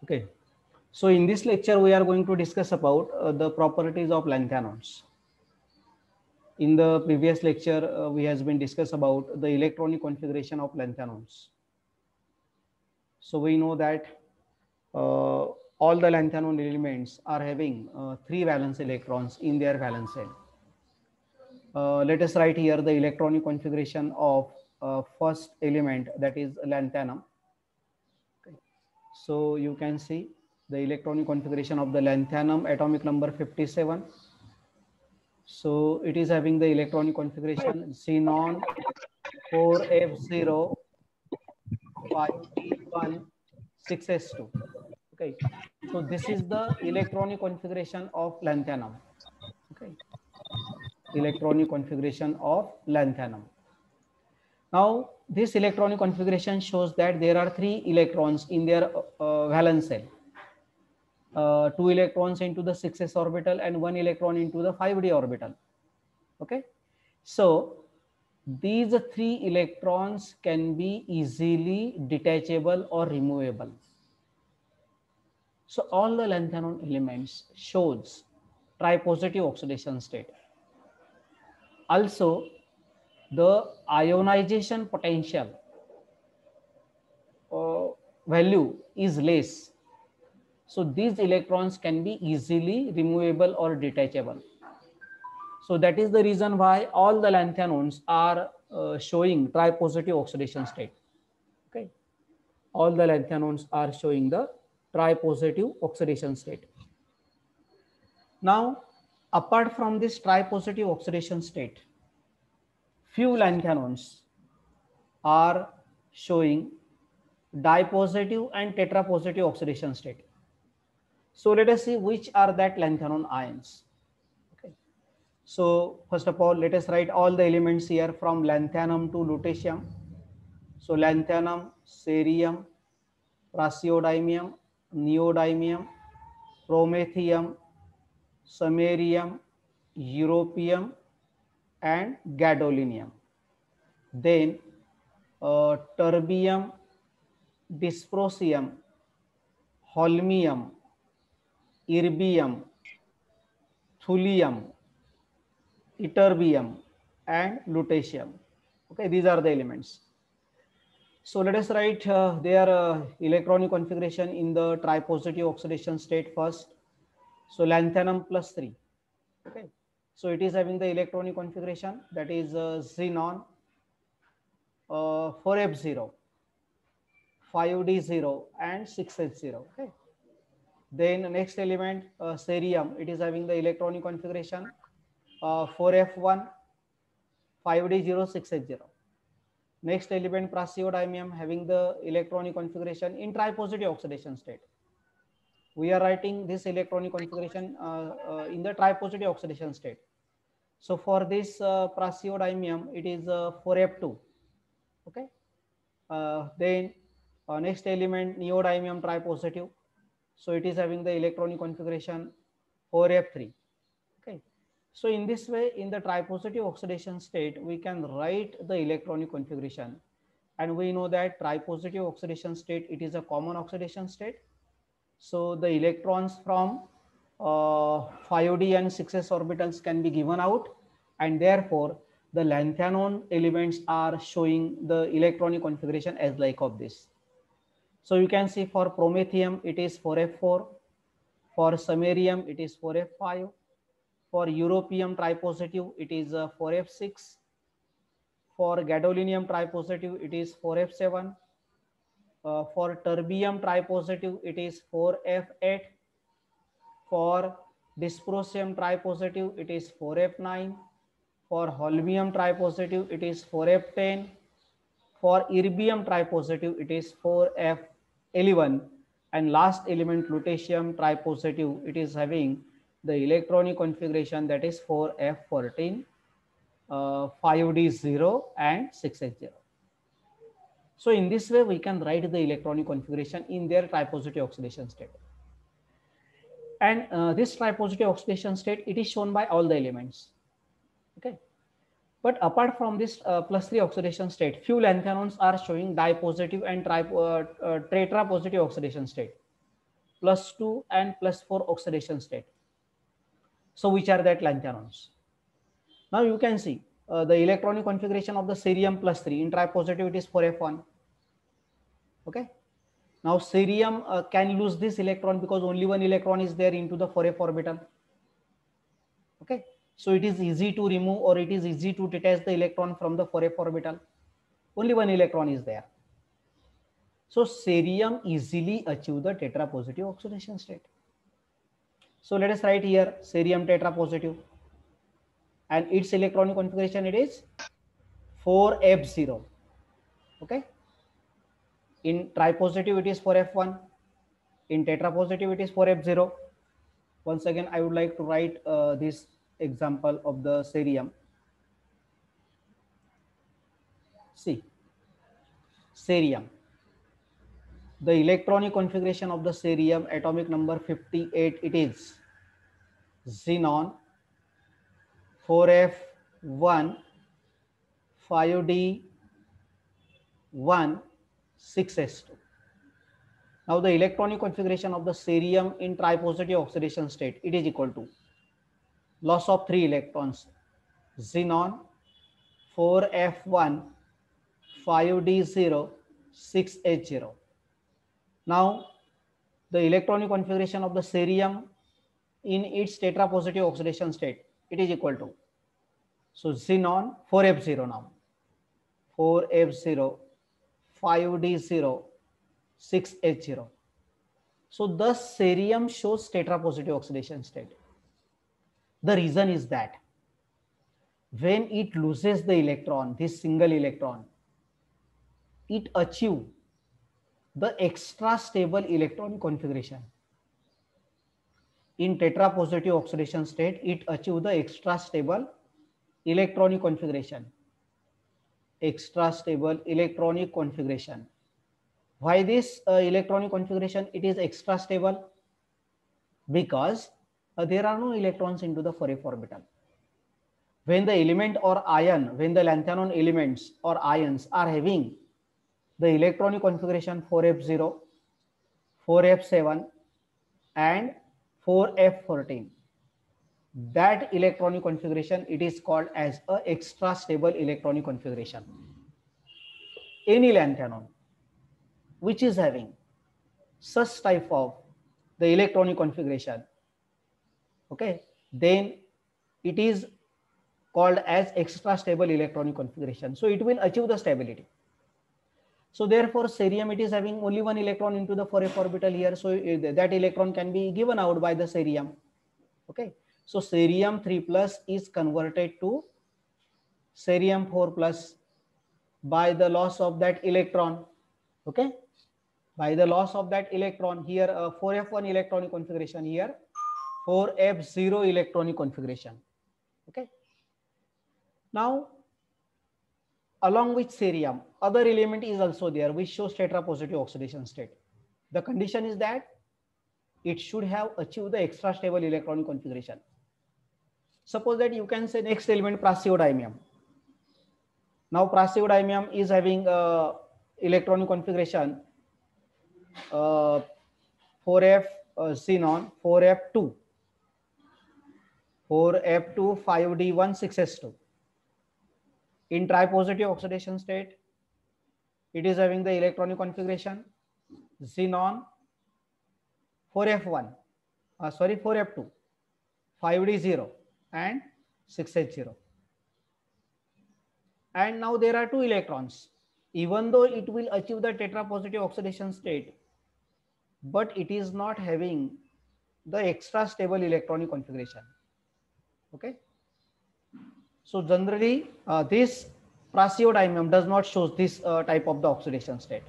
Okay. So in this lecture, we are going to discuss about the properties of lanthanones. In the previous lecture, we has been discussed about the electronic configuration of lanthanones. So we know that all the lanthanone elements are having 3 valence electrons in their valence shell. Let us write here the electronic configuration of first element, that is lanthanum. Okay. So you can see the electronic configuration of the lanthanum, atomic number 57. So it is having the electronic configuration xenon 4f0 5d1 6s2. Okay, so this is the electronic configuration of lanthanum. Okay, electronic configuration of lanthanum. Now this electronic configuration shows that there are 3 electrons in their valence shell. 2 electrons into the 6s orbital and 1 electron into the 5d orbital. Okay, so these 3 electrons can be easily detachable or removable. So all the lanthanone elements shows tripositive oxidation state. Also, the ionization potential value is less. So these electrons can be easily removable or detachable. So that is the reason why all the lanthanones are showing tripositive oxidation state. Okay, all the lanthanones are showing the tripositive oxidation state. Now, apart from this tripositive oxidation state, few lanthanones are showing dipositive and tetrapositive oxidation state. So let us see which are that lanthanone ions. Okay. So first of all, let us write all the elements here from lanthanum to lutetium. So lanthanum, cerium, praseodymium, neodymium, promethium, samarium, europium, and gadolinium. Then terbium, dysprosium, holmium, erbium, thulium, ytterbium, and lutetium. Okay, these are the elements. So let us write their electronic configuration in the tripositive oxidation state first. So lanthanum plus 3. Okay, so it is having the electronic configuration, that is xenon 4f0, 5d0, and 6h0. Okay, then next element cerium, it is having the electronic configuration 4f1, 5d0, 6h0. Next element praseodymium having the electronic configuration in tripositive oxidation state. We are writing this electronic configuration in the tripositive oxidation state. So for this praseodymium, it is 4f2. Okay. Then next element neodymium tripositive. So it is having the electronic configuration 4f3. Okay. So in this way, in the tripositive oxidation state, we can write the electronic configuration, and we know that tripositive oxidation state, it is a common oxidation state. So the electrons from 5d and 6s orbitals can be given out, and therefore the lanthanone elements are showing the electronic configuration as like of this. So you can see for promethium it is 4f4, for samarium it is 4f5, for europium tripositive it is 4f6, for gadolinium tripositive it is 4f7, for terbium tripositive it is 4f8, for dysprosium tripositive it is 4f9, for holmium tripositive it is 4f10, for erbium tripositive it is 4f11, and last element lutetium tripositive, it is having the electronic configuration, that is 4f14, 5d0, and 6h0. So in this way we can write the electronic configuration in their tripositive oxidation state. And this tripositive oxidation state, it is shown by all the elements. Okay, but apart from this +3 oxidation state, few lanthanones are showing dipositive and tetrapositive oxidation state. +2 and +4 oxidation state. So which are that lanthanons? Now you can see the electronic configuration of the cerium +3 in tripositive it is 4f1. Okay. Now cerium can lose this electron because only one electron is there into the 4f orbital. Okay. So it is easy to remove or it is easy to detach the electron from the 4f orbital. Only one electron is there. So cerium easily achieve the tetrapositive oxidation state. So let us write here cerium tetrapositive, and its electronic configuration it is 4f0. Okay. In tripositive it is 4f1. In tetrapositive it is 4f0. Once again, I would like to write this example of the cerium. See, cerium. The electronic configuration of the cerium, atomic number 58, it is xenon 4f1 5d1 6s2. Now the electronic configuration of the cerium in tripositive oxidation state, it is equal to loss of 3 electrons, xenon 4f1 5d0 6h0. Now the electronic configuration of the cerium in its tetrapositive oxidation state, it is equal to, so xenon 4f0 now, 4f0 5d0 6h0. So thus cerium shows tetrapositive oxidation state. The reason is that when it loses the electron, this single electron, it achieves the extra stable electronic configuration. In tetrapositive oxidation state, it achieves the extra stable electronic configuration. Extra stable electronic configuration. Why this electronic configuration it is extra stable? Because there are no electrons into the 4f orbital. When the element or ion, when the lanthanon elements or ions are having the electronic configuration 4f0, 4f7 and 4f14, that electronic configuration it is called as a extra stable electronic configuration. Any lanthanon which is having such type of the electronic configuration, okay, then it is called as extra stable electronic configuration. So it will achieve the stability. So therefore cerium it is having only one electron into the 4f orbital here, so that electron can be given out by the cerium. Okay, so cerium 3+ is converted to cerium 4+ by the loss of that electron. Okay, by the loss of that electron here, 4f1 electronic configuration, here 4f0 electronic configuration. Okay, now along with cerium, other element is also there which shows tetrapositive oxidation state. The condition is that it should have achieved the extra stable electronic configuration. Suppose that you can say next element praseodymium. Now praseodymium is having electronic configuration 4f xenon 4f2 5d1 6s2. In tripositive oxidation state, it is having the electronic configuration xenon 4f1 4f2 5d0 and 6h0. And now there are 2 electrons. Even though it will achieve the tetrapositive oxidation state, but it is not having the extra stable electronic configuration. Okay, so generally this praseodymium does not show this type of the oxidation state.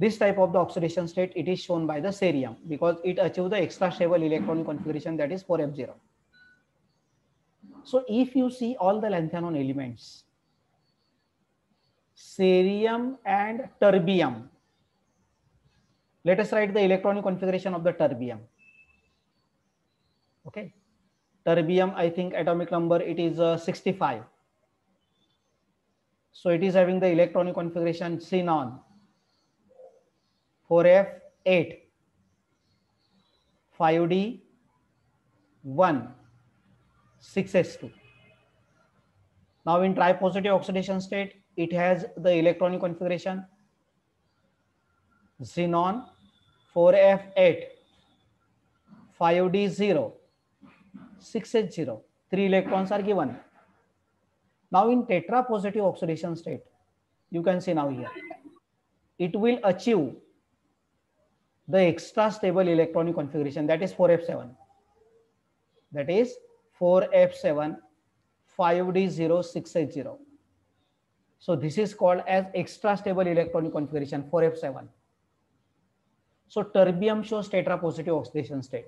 This type of the oxidation state it is shown by the cerium because it achieves the extra stable electronic configuration, that is 4f0. So if you see all the lanthanon elements, cerium and terbium, let us write the electronic configuration of the terbium. Okay, terbium, I think atomic number it is 65. So it is having the electronic configuration xenon 4f8 5D1 6s2. Now in tripositive oxidation state, it has the electronic configuration xenon 4f8 5D0 6h0. 3 electrons are given. Now in tetrapositive oxidation state, you can see now here, it will achieve the extra stable electronic configuration, that is 4f7. That is 4f7 5D0 6h0. So this is called as extra stable electronic configuration 4f7. So terbium shows tetrapositive oxidation state.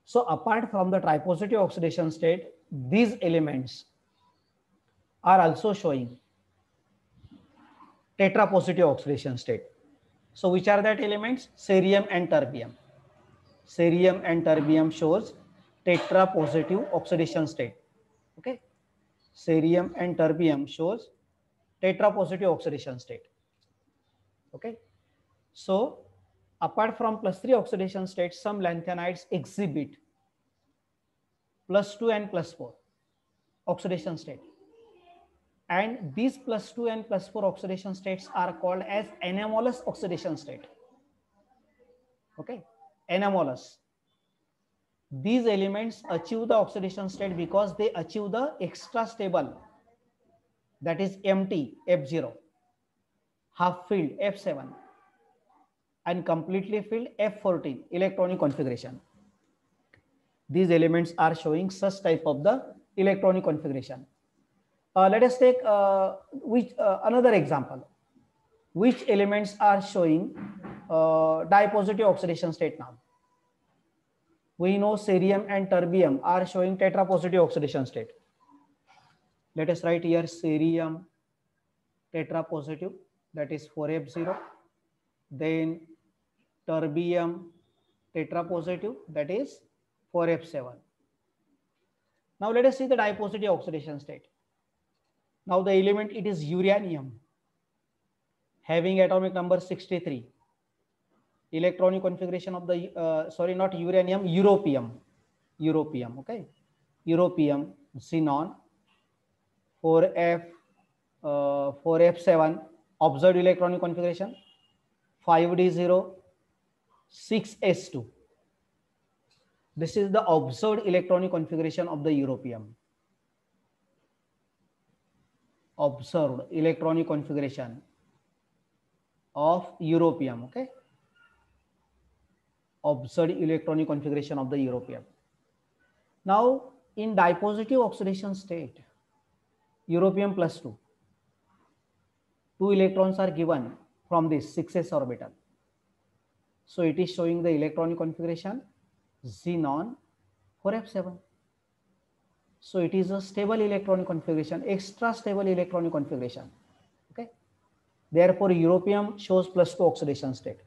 So apart from the tripositive oxidation state, these elements are also showing tetrapositive oxidation state. So which are that elements? Cerium and terbium. Cerium and terbium shows tetrapositive oxidation state. Okay. Cerium and terbium shows tetrapositive oxidation state. Okay. So apart from +3 oxidation states, some lanthanides exhibit +2 and +4 oxidation state. And these +2 and +4 oxidation states are called as anomalous oxidation state. Okay, anomalous. These elements achieve the oxidation state because they achieve the extra stable, that is empty F0, half filled F7, and completely filled F14 electronic configuration. These elements are showing such type of the electronic configuration. Let us take another example. Which elements are showing dipositive oxidation state now? We know cerium and terbium are showing tetrapositive oxidation state. Let us write here cerium tetrapositive, that is 4f0. Then terbium tetrapositive, that is 4f7. Now let us see the dipositive oxidation state. Now the element, it is uranium, having atomic number 63. Electronic configuration of the, sorry, not uranium, europium. Europium, okay. Europium, xenon, 4f7, observed electronic configuration, 5d0, 6s2. This is the observed electronic configuration of the europium. Observed electronic configuration of europium, okay. Observed electronic configuration of the europium. Now in dipositive oxidation state, europium +2, 2 electrons are given from this 6s orbital. So it is showing the electronic configuration xenon 4f7. So it is a stable electronic configuration, extra stable electronic configuration. Okay. Therefore, europium shows +2 oxidation state.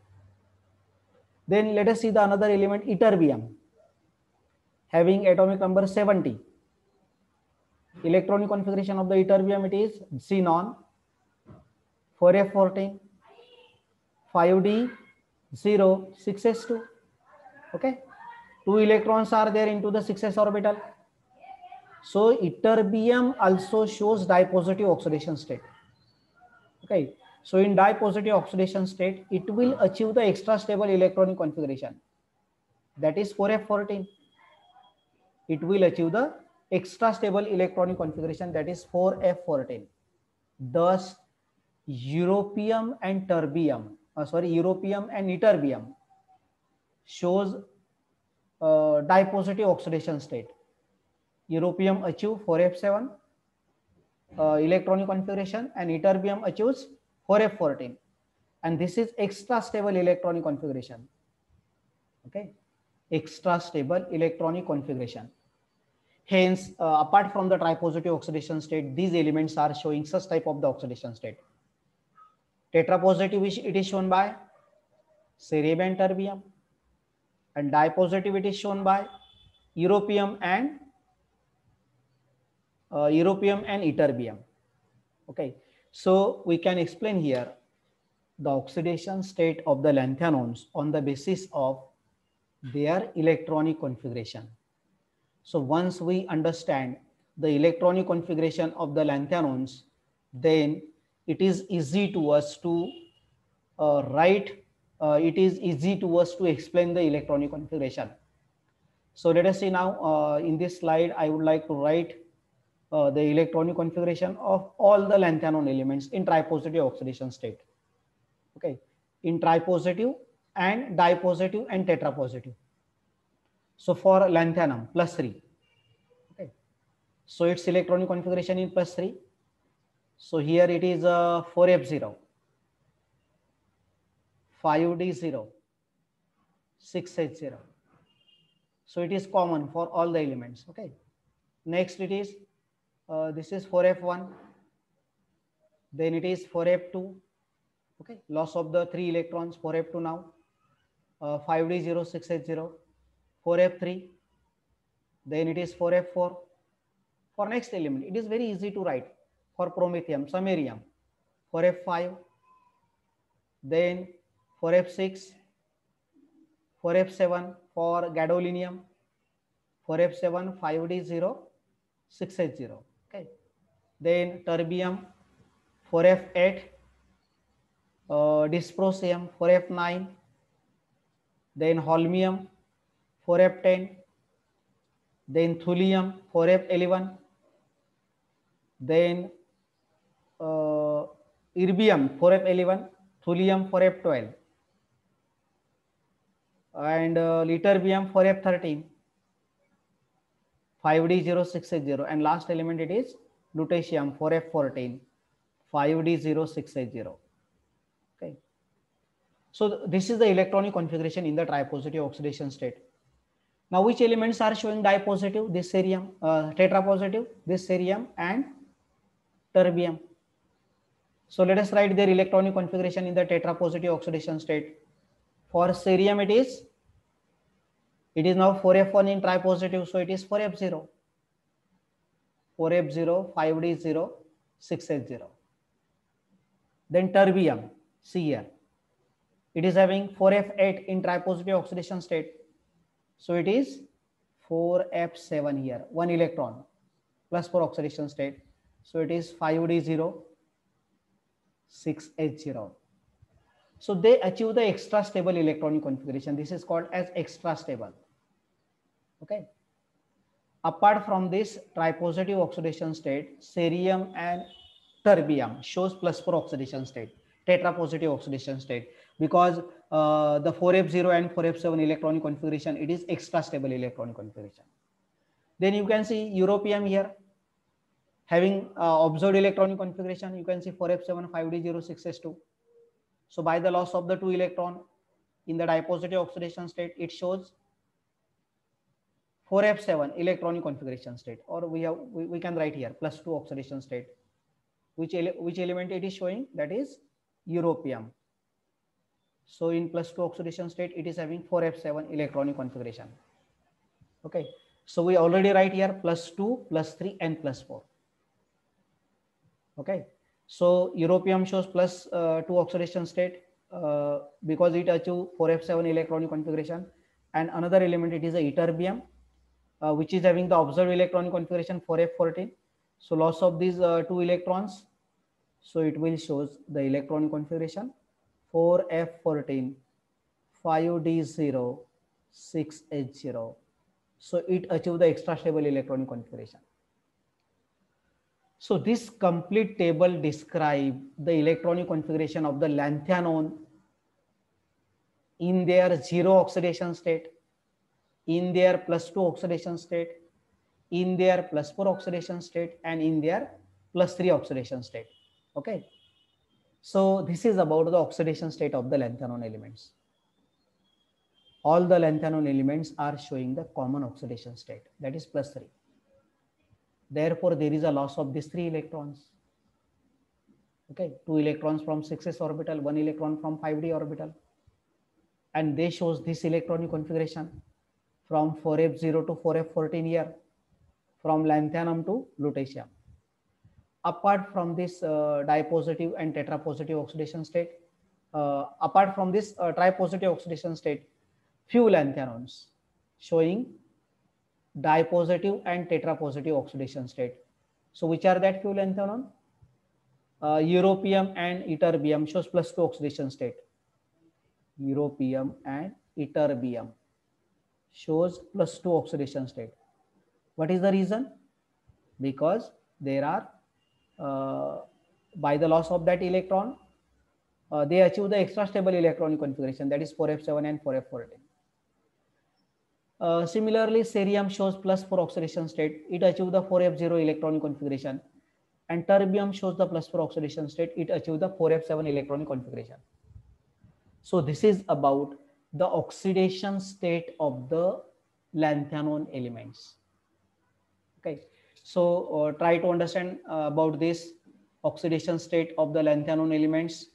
Then let us see the another element, ytterbium, having atomic number 70. Electronic configuration of the ytterbium, it is xenon 4f14, 5d0, 6s2. Okay. 2 electrons are there into the 6s orbital. So ytterbium also shows dipositive oxidation state. Okay. So in dipositive oxidation state, it will achieve the extra stable electronic configuration, that is 4f14. It will achieve the extra stable electronic configuration, that is 4f14. Thus, europium and terbium, europium and ytterbium shows dipositive oxidation state. Europium achieves 4f7 electronic configuration and ytterbium achieves 4f14, and this is extra stable electronic configuration. Okay, extra stable electronic configuration. Hence, apart from the tripositive oxidation state, these elements are showing such type of the oxidation state. Tetrapositive, it is shown by cerium and terbium, and dipositive, it is shown by europium and ytterbium. Okay, so we can explain here the oxidation state of the lanthanones on the basis of their electronic configuration. So once we understand the electronic configuration of the lanthanones, then it is easy to us to write, it is easy to us to explain the electronic configuration. So let us see now, in this slide, I would like to write the electronic configuration of all the lanthanone elements in tripositive oxidation state. Okay, in tripositive and dipositive and tetrapositive. So for lanthanum +3, okay, so its electronic configuration in +3. So here it is 4f0, 5d0, 6h0. So it is common for all the elements. Okay, next it is this is 4f1, then it is 4f2. Okay, loss of the 3 electrons, 4f2 now, 5d0, 6h0, 4f3, then it is 4f4. For next element, it is very easy to write. For promethium, samarium, 4f5, then 4f6, 4f7 for gadolinium, 4f7, 5d0, 6h0. Okay, then terbium, 4f8, dysprosium, 4f9, then holmium, 4f10, then thulium, 4f11, then erbium, 4f11, thulium, 4f12, and ytterbium, 4f13, 5d0, 6h0, and last element it is lutetium, 4f14, 5d0, 6h0. Okay, so this is the electronic configuration in the tripositive oxidation state. Now which elements are showing dipositive? This cerium, tetrapositive, this cerium and terbium. So let us write their electronic configuration in the tetrapositive oxidation state. For cerium it is now 4f1 in tripositive, so it is 4f0, 4f0, 5d0, 6h0. Then terbium, see here, it is having 4f8 in tripositive oxidation state, so it is 4f7 here, 1 electron plus for oxidation state, so it is 5d0, 6h0. So they achieve the extra stable electronic configuration. This is called as extra stable. Okay, apart from this tripositive oxidation state, cerium and terbium shows +4 oxidation state, tetrapositive oxidation state, because the 4f0 and 4f7 electronic configuration, it is extra stable electronic configuration. Then you can see europium here having observed electronic configuration. You can see 4f7, 5d0, 6s2. So by the loss of the 2 electron in the dipositive oxidation state, it shows 4f7 electronic configuration state, or we can write here +2 oxidation state. Which element it is showing? That is europium. So in +2 oxidation state, it is having 4f7 electronic configuration. Okay, so we already write here +2, +3 and +4. Okay, so europium shows +2 oxidation state because it achieves 4f7 electronic configuration. And another element, it is a ytterbium, which is having the observed electronic configuration 4f14. So loss of these 2 electrons, so it will shows the electronic configuration 4f14, 5d0, 6h0. So it achieves the extra stable electronic configuration. So this complete table describes the electronic configuration of the lanthanone in their 0 oxidation state, in their +2 oxidation state, in their +4 oxidation state, and in their +3 oxidation state. Okay, so this is about the oxidation state of the lanthanone elements. All the lanthanone elements are showing the common oxidation state, that is +3. Therefore there is a loss of these 3 electrons. Okay, 2 electrons from 6s orbital, 1 electron from 5d orbital, and they shows this electronic configuration from 4f0 to 4f14 here, from lanthanum to lutetium. Apart from this dipositive and tetrapositive oxidation state, apart from this tripositive oxidation state, few lanthanones showing dipositive and tetrapositive oxidation state. So which are that few lanthanon? Europium and ytterbium shows +2 oxidation state. Europium and ytterbium shows +2 oxidation state. What is the reason? Because there are by the loss of that electron, they achieve the extra stable electronic configuration, that is 4f7 and 4f14. Similarly, cerium shows +4 oxidation state. It achieves the 4f0 electronic configuration. And terbium shows the +4 oxidation state. It achieves the 4f7 electronic configuration. So this is about the oxidation state of the lanthanone elements. Okay, so try to understand about this oxidation state of the lanthanone elements.